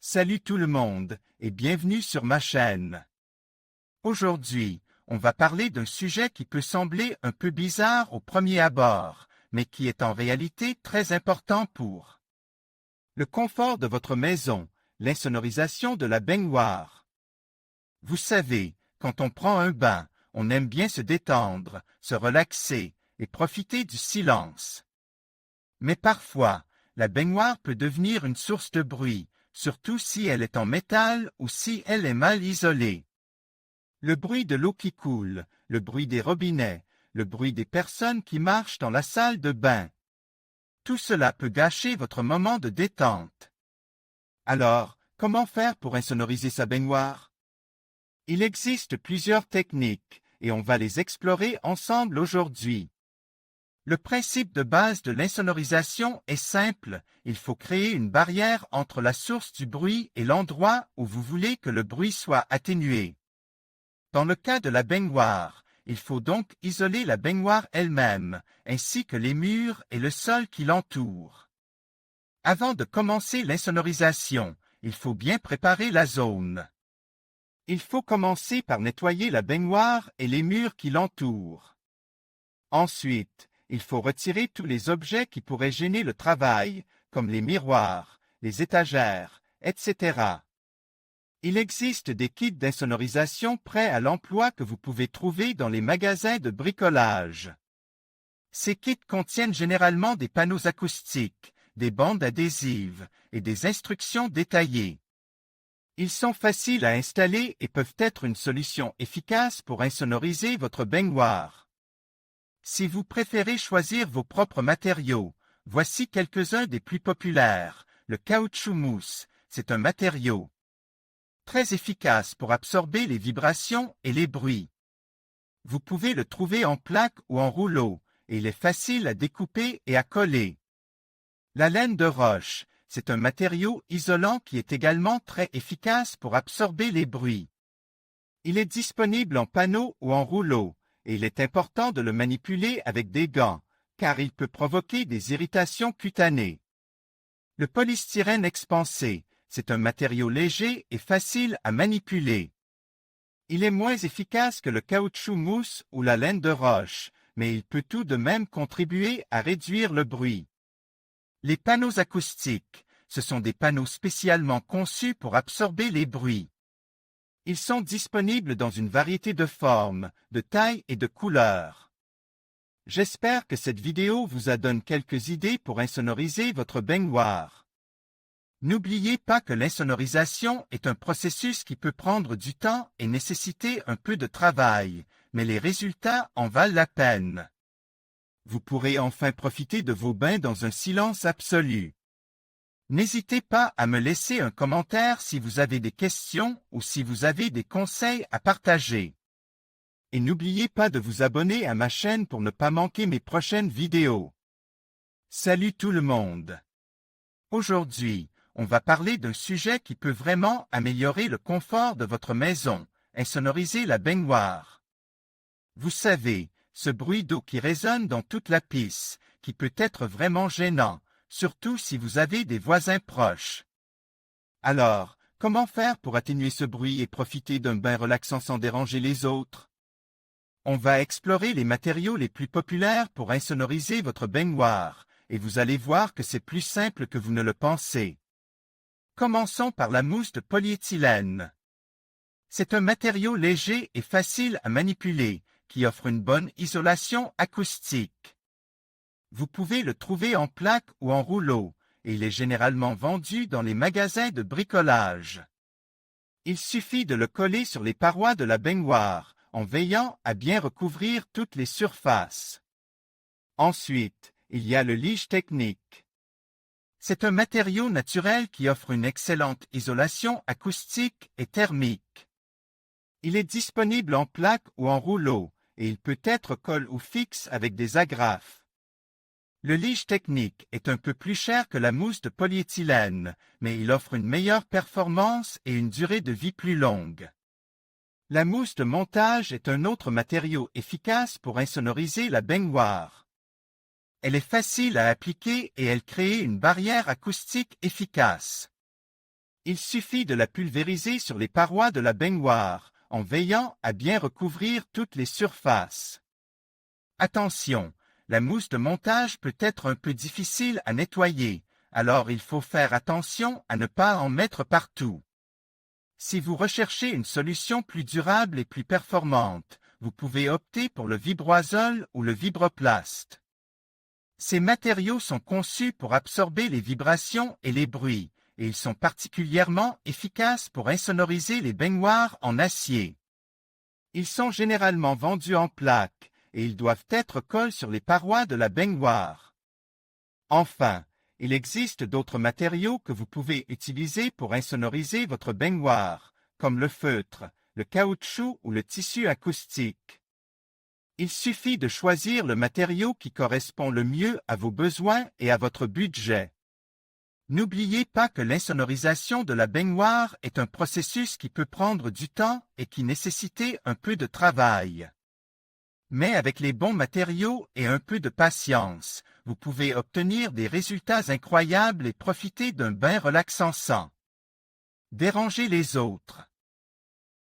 Salut tout le monde et bienvenue sur ma chaîne. Aujourd'hui, on va parler d'un sujet qui peut sembler un peu bizarre au premier abord, mais qui est en réalité très important pour le confort de votre maison, l'insonorisation de la baignoire. Vous savez, quand on prend un bain, on aime bien se détendre, se relaxer et profiter du silence. Mais parfois, la baignoire peut devenir une source de bruit, surtout si elle est en métal ou si elle est mal isolée. Le bruit de l'eau qui coule, le bruit des robinets, le bruit des personnes qui marchent dans la salle de bain. Tout cela peut gâcher votre moment de détente. Alors, comment faire pour insonoriser sa baignoire? Il existe plusieurs techniques, et on va les explorer ensemble aujourd'hui. Le principe de base de l'insonorisation est simple, il faut créer une barrière entre la source du bruit et l'endroit où vous voulez que le bruit soit atténué. Dans le cas de la baignoire, il faut donc isoler la baignoire elle-même, ainsi que les murs et le sol qui l'entourent. Avant de commencer l'insonorisation, il faut bien préparer la zone. Il faut commencer par nettoyer la baignoire et les murs qui l'entourent. Ensuite, il faut retirer tous les objets qui pourraient gêner le travail, comme les miroirs, les étagères, etc. Il existe des kits d'insonorisation prêts à l'emploi que vous pouvez trouver dans les magasins de bricolage. Ces kits contiennent généralement des panneaux acoustiques, des bandes adhésives et des instructions détaillées. Ils sont faciles à installer et peuvent être une solution efficace pour insonoriser votre baignoire. Si vous préférez choisir vos propres matériaux, voici quelques-uns des plus populaires. Le caoutchouc mousse, c'est un matériau très efficace pour absorber les vibrations et les bruits. Vous pouvez le trouver en plaque ou en rouleau, et il est facile à découper et à coller. La laine de roche, c'est un matériau isolant qui est également très efficace pour absorber les bruits. Il est disponible en panneau ou en rouleau, et il est important de le manipuler avec des gants, car il peut provoquer des irritations cutanées. Le polystyrène expansé, c'est un matériau léger et facile à manipuler. Il est moins efficace que le caoutchouc mousse ou la laine de roche, mais il peut tout de même contribuer à réduire le bruit. Les panneaux acoustiques, ce sont des panneaux spécialement conçus pour absorber les bruits. Ils sont disponibles dans une variété de formes, de tailles et de couleurs. J'espère que cette vidéo vous a donné quelques idées pour insonoriser votre baignoire. N'oubliez pas que l'insonorisation est un processus qui peut prendre du temps et nécessiter un peu de travail, mais les résultats en valent la peine. Vous pourrez enfin profiter de vos bains dans un silence absolu. N'hésitez pas à me laisser un commentaire si vous avez des questions ou si vous avez des conseils à partager. Et n'oubliez pas de vous abonner à ma chaîne pour ne pas manquer mes prochaines vidéos. Salut tout le monde! Aujourd'hui, on va parler d'un sujet qui peut vraiment améliorer le confort de votre maison, insonoriser la baignoire. Vous savez, ce bruit d'eau qui résonne dans toute la pièce, qui peut être vraiment gênant, surtout si vous avez des voisins proches. Alors, comment faire pour atténuer ce bruit et profiter d'un bain relaxant sans déranger les autres? On va explorer les matériaux les plus populaires pour insonoriser votre baignoire, et vous allez voir que c'est plus simple que vous ne le pensez. Commençons par la mousse de polyéthylène. C'est un matériau léger et facile à manipuler, qui offre une bonne isolation acoustique. Vous pouvez le trouver en plaque ou en rouleau, et il est généralement vendu dans les magasins de bricolage. Il suffit de le coller sur les parois de la baignoire, en veillant à bien recouvrir toutes les surfaces. Ensuite, il y a le lige technique. C'est un matériau naturel qui offre une excellente isolation acoustique et thermique. Il est disponible en plaque ou en rouleau, et il peut être colle ou fixe avec des agrafes. Le lige technique est un peu plus cher que la mousse de polyéthylène, mais il offre une meilleure performance et une durée de vie plus longue. La mousse de montage est un autre matériau efficace pour insonoriser la baignoire. Elle est facile à appliquer et elle crée une barrière acoustique efficace. Il suffit de la pulvériser sur les parois de la baignoire, en veillant à bien recouvrir toutes les surfaces. Attention, la mousse de montage peut être un peu difficile à nettoyer, alors il faut faire attention à ne pas en mettre partout. Si vous recherchez une solution plus durable et plus performante, vous pouvez opter pour le vibroazole ou le vibroplast. Ces matériaux sont conçus pour absorber les vibrations et les bruits, et ils sont particulièrement efficaces pour insonoriser les baignoires en acier. Ils sont généralement vendus en plaques, et ils doivent être collés sur les parois de la baignoire. Enfin, il existe d'autres matériaux que vous pouvez utiliser pour insonoriser votre baignoire, comme le feutre, le caoutchouc ou le tissu acoustique. Il suffit de choisir le matériau qui correspond le mieux à vos besoins et à votre budget. N'oubliez pas que l'insonorisation de la baignoire est un processus qui peut prendre du temps et qui nécessite un peu de travail. Mais avec les bons matériaux et un peu de patience, vous pouvez obtenir des résultats incroyables et profiter d'un bain relaxant sans déranger les autres.